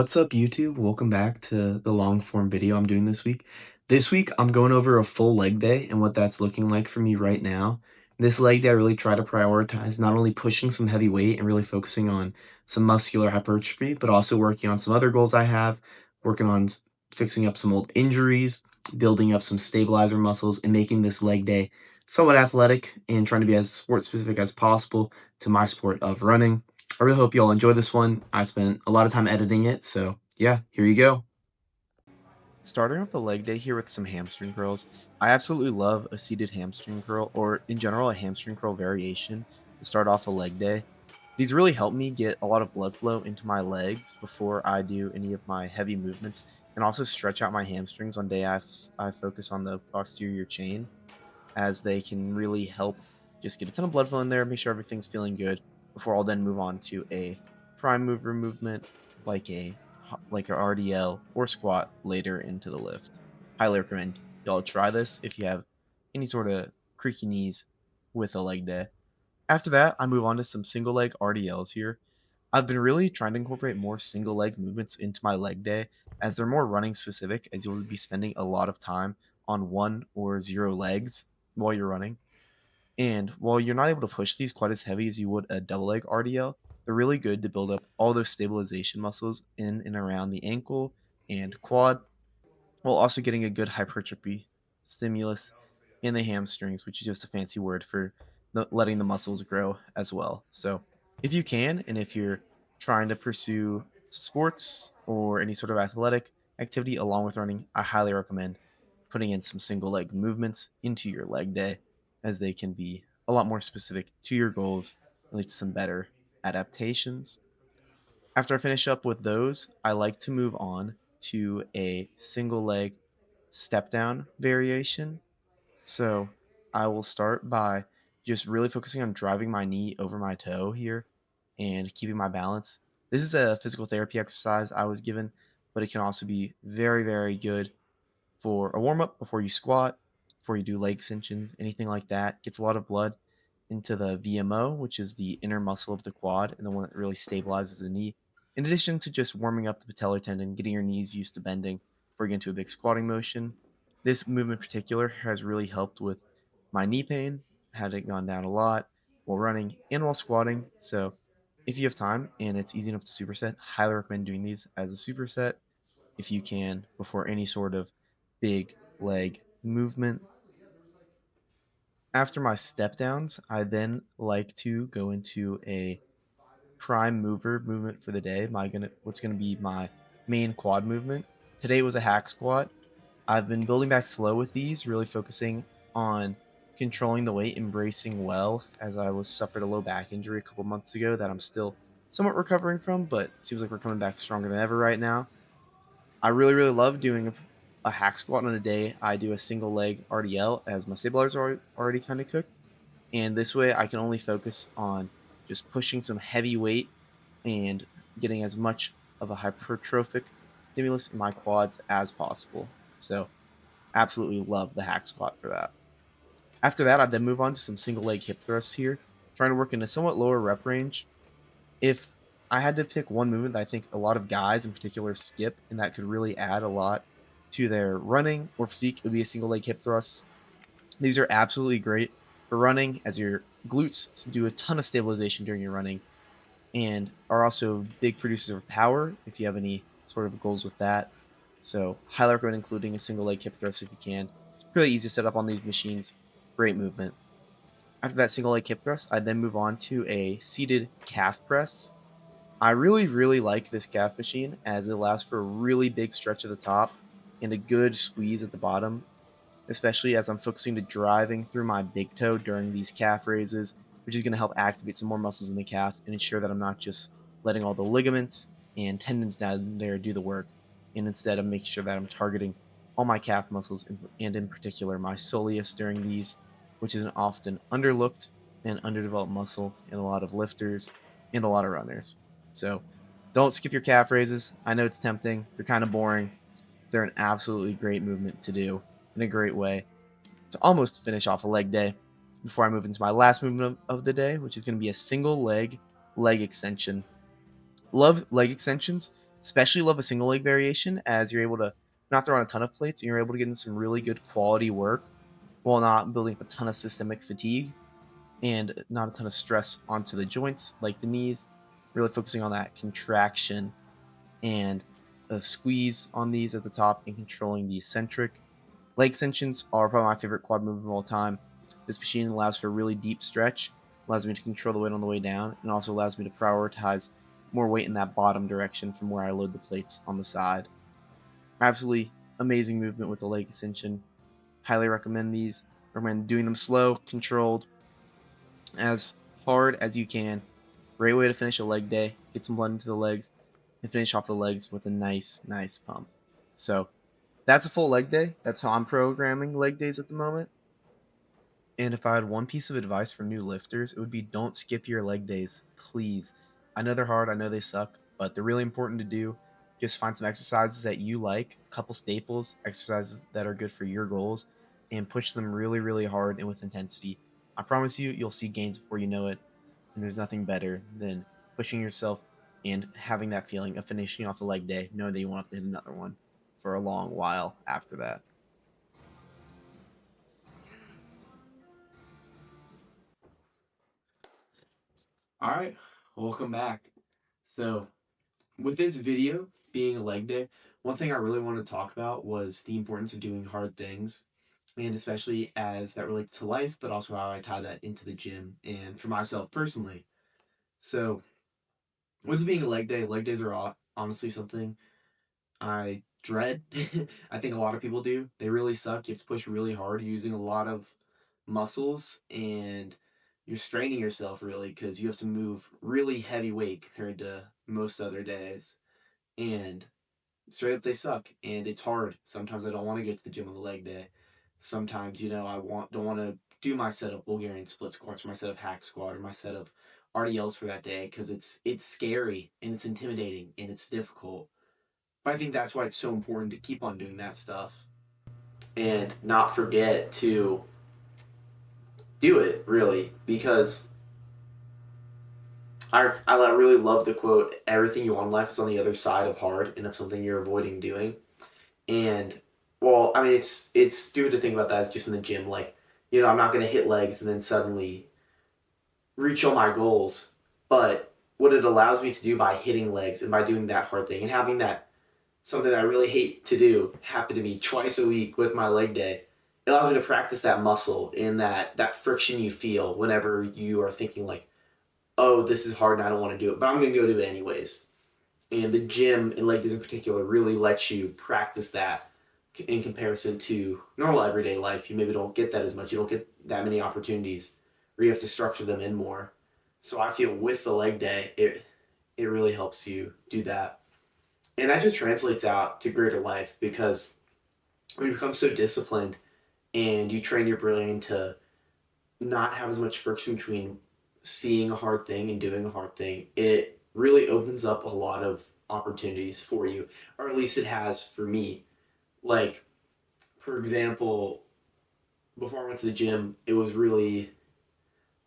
What's up, YouTube? Welcome back to the long form video I'm doing this week. This week, I'm going over a full leg day and what that's looking like for me right now. This leg day, I really try to prioritize not only pushing some heavy weight and really focusing on some muscular hypertrophy, but also working on some other goals I have, working on fixing up some old injuries, building up some stabilizer muscles, and making this leg day somewhat athletic and trying to be as sport specific as possible to my sport of running. I really hope you all enjoy this one. I spent a lot of time editing it, so yeah, here you go. Starting off the leg day here with some hamstring curls. I absolutely love a seated hamstring curl, or in general, a hamstring curl variation to start off a leg day. These really help me get a lot of blood flow into my legs before I do any of my heavy movements, and also stretch out my hamstrings on day I focus on the posterior chain, as they can really help just get a ton of blood flow in there, make sure everything's feeling good before I'll then move on to a prime mover movement like a RDL or squat later into the lift. Highly recommend y'all try this if you have any sort of creaky knees with a leg day. After that, I move on to some single leg RDLs here. I've been really trying to incorporate more single leg movements into my leg day as they're more running specific, as you'll be spending a lot of time on one or zero legs while you're running. And while you're not able to push these quite as heavy as you would a double leg RDL, they're really good to build up all those stabilization muscles in and around the ankle and quad, while also getting a good hypertrophy stimulus in the hamstrings, which is just a fancy word for letting the muscles grow as well. So, if you can, and if you're trying to pursue sports or any sort of athletic activity along with running, I highly recommend putting in some single leg movements into your leg day, as they can be a lot more specific to your goals and lead to some better adaptations. After I finish up with those, I like to move on to a single leg step down variation. So I will start by just really focusing on driving my knee over my toe here and keeping my balance. This is a physical therapy exercise I was given, but it can also be very, very good for a warm up before you squat, before you do leg extensions, anything like that. Gets a lot of blood into the VMO, which is the inner muscle of the quad and the one that really stabilizes the knee. In addition to just warming up the patellar tendon, getting your knees used to bending before you get into a big squatting motion. This movement in particular has really helped with my knee pain, had it gone down a lot while running and while squatting. So if you have time and it's easy enough to superset, highly recommend doing these as a superset if you can before any sort of big leg movement. After my step downs, I then like to go into a prime mover movement for the day. What's gonna be my main quad movement. Today was a hack squat. I've been building back slow with these, really focusing on controlling the weight, embracing well, as I was suffered a low back injury a couple months ago that I'm still somewhat recovering from, but it seems like we're coming back stronger than ever right now. I really, really love doing a hack squat on a day. I do a single leg RDL as my stabilizers are already kind of cooked. And this way I can only focus on just pushing some heavy weight and getting as much of a hypertrophic stimulus in my quads as possible. So, absolutely love the hack squat for that. After that, I then move on to some single leg hip thrusts here, trying to work in a somewhat lower rep range. If I had to pick one movement that I think a lot of guys in particular skip and that could really add a lot to their running or physique, it would be a single leg hip thrust. These are absolutely great for running, as your glutes do a ton of stabilization during your running and are also big producers of power if you have any sort of goals with that. So, highly recommend including a single leg hip thrust if you can. It's really easy to set up on these machines. Great movement. After that single leg hip thrust, I then move on to a seated calf press. I really, really like this calf machine as it allows for a really big stretch at the top and a good squeeze at the bottom, especially as I'm focusing to driving through my big toe during these calf raises, which is going to help activate some more muscles in the calf and ensure that I'm not just letting all the ligaments and tendons down there do the work. And instead, I'm making sure that I'm targeting all my calf muscles and in particular my soleus during these, which is an often underlooked and underdeveloped muscle in a lot of lifters and a lot of runners. So don't skip your calf raises. I know it's tempting, they're kind of boring. They're an absolutely great movement to do in a great way to almost finish off a leg day before I move into my last movement of the day, which is going to be a single leg extension. Love leg extensions Especially love a single leg variation as you're able to not throw on a ton of plates and you're able to get in some really good quality work while not building up a ton of systemic fatigue and not a ton of stress onto the joints like the knees, really focusing on that contraction and a squeeze on these at the top and controlling the eccentric. Leg extensions are probably my favorite quad movement of all time. This machine allows for a really deep stretch, allows me to control the weight on the way down, and also allows me to prioritize more weight in that bottom direction from where I load the plates on the side. Absolutely amazing movement with the leg extension. Highly recommend these. Recommend doing them slow, controlled, as hard as you can. Great way to finish a leg day. Get some blood into the legs and finish off the legs with a nice pump. So that's a full leg day. That's how I'm programming leg days at the moment. And if I had one piece of advice for new lifters, it would be don't skip your leg days, please. I know they're hard, I know they suck, but they're really important to do. Just find some exercises that you like, a couple staples, exercises that are good for your goals, and push them really hard and with intensity. I promise you, you'll see gains before you know it. And there's nothing better than pushing yourself and having that feeling of finishing off a leg day, knowing that you won't have to hit another one for a long while after that. All right, welcome back. So, with this video being a leg day, one thing I really wanted to talk about was the importance of doing hard things, and especially as that relates to life, but also how I tie that into the gym and for myself personally. So, with it being a leg days are honestly something I dread. I think a lot of people do. They really suck. You have to push really hard, using a lot of muscles, and you're straining yourself really because you have to move really heavy weight compared to most other days. And straight up, they suck, and it's hard. Sometimes I don't want to get to the gym on the leg day. Sometimes, don't want to do my set of Bulgarian split squats or my set of hack squat or my set of RDLs for that day because it's scary and it's intimidating and it's difficult. But I think that's why it's so important to keep on doing that stuff and not forget to do it, really, because I really love the quote, everything you want in life is on the other side of hard and of something you're avoiding doing. And, well, I mean, it's stupid to think about that as just in the gym. Like, I'm not going to hit legs and then suddenly reach all my goals. But what it allows me to do by hitting legs and by doing that hard thing and having that something that I really hate to do happen to me twice a week with my leg day. It allows me to practice that muscle and that friction you feel whenever you are thinking like, oh, this is hard and I don't want to do it, but I'm going to go do it anyways. And the gym and leg days in particular really lets you practice that in comparison to normal everyday life. You maybe don't get that as much. You don't get that many opportunities, or you have to structure them in more. So I feel with the leg day, it really helps you do that. And that just translates out to greater life because when you become so disciplined and you train your brain to not have as much friction between seeing a hard thing and doing a hard thing, it really opens up a lot of opportunities for you, or at least it has for me. Like, for example, before I went to the gym, it was really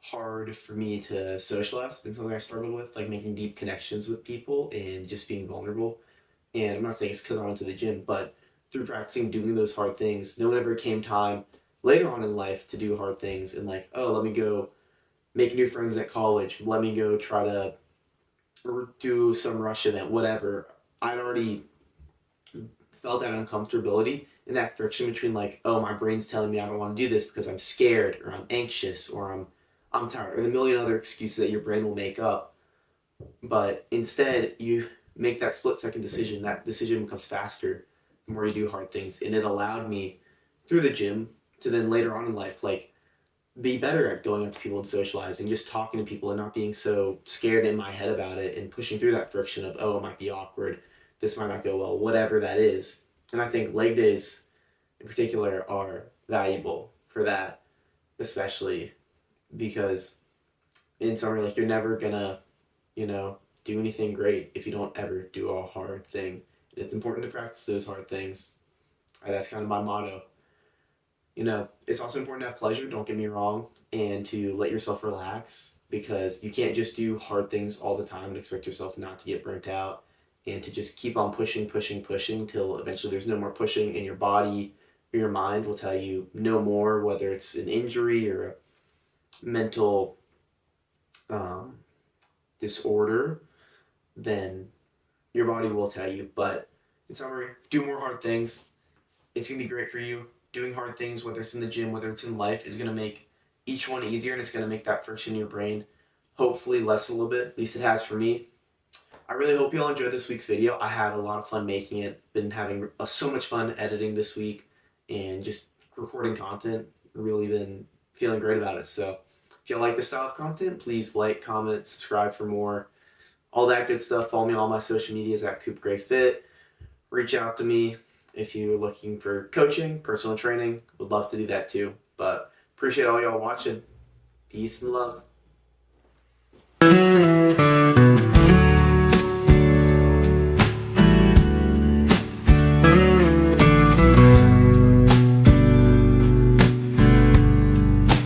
hard for me to socialize. It's been something I struggled with, like making deep connections with people and just being vulnerable. And I'm not saying it's because I went to the gym, but through practicing doing those hard things, then whenever it came time later on in life to do hard things and like, oh, let me go make new friends at college, let me go try to do some rush event, whatever. I'd already felt that uncomfortability and that friction between like, oh, my brain's telling me I don't want to do this because I'm scared or I'm anxious or I'm tired or the million other excuses that your brain will make up. But instead, you make that split second decision. That decision becomes faster the more you do hard things. And it allowed me through the gym to then later on in life, like, be better at going up to people and socializing, just talking to people and not being so scared in my head about it and pushing through that friction of, oh, it might be awkward. This might not go well, whatever that is. And I think leg days in particular are valuable for that, especially because in summer, like, you're never gonna do anything great if you don't ever do a hard thing. It's important to practice those hard things. That's kind of my motto. It's also important to have pleasure, don't get me wrong, and to let yourself relax because you can't just do hard things all the time and expect yourself not to get burnt out and to just keep on pushing, pushing, pushing till eventually there's no more pushing, and your body or your mind will tell you no more, whether it's an injury or a mental um, disorder, then your body will tell you. But in summary, do more hard things. It's going to be great for you. Doing hard things, whether it's in the gym, whether it's in life, is going to make each one easier, and it's going to make that friction in your brain hopefully less a little bit. At least it has for me. I really hope you all enjoyed this week's video. I had a lot of fun making it. Been having so much fun editing this week and just recording content. Really been feeling great about it. So if you like this style of content, please like, comment, subscribe for more. All that good stuff. Follow me on all my social medias at Coop Gray Fit. Reach out to me if you're looking for coaching, personal training. Would love to do that too. But appreciate all y'all watching. Peace and love.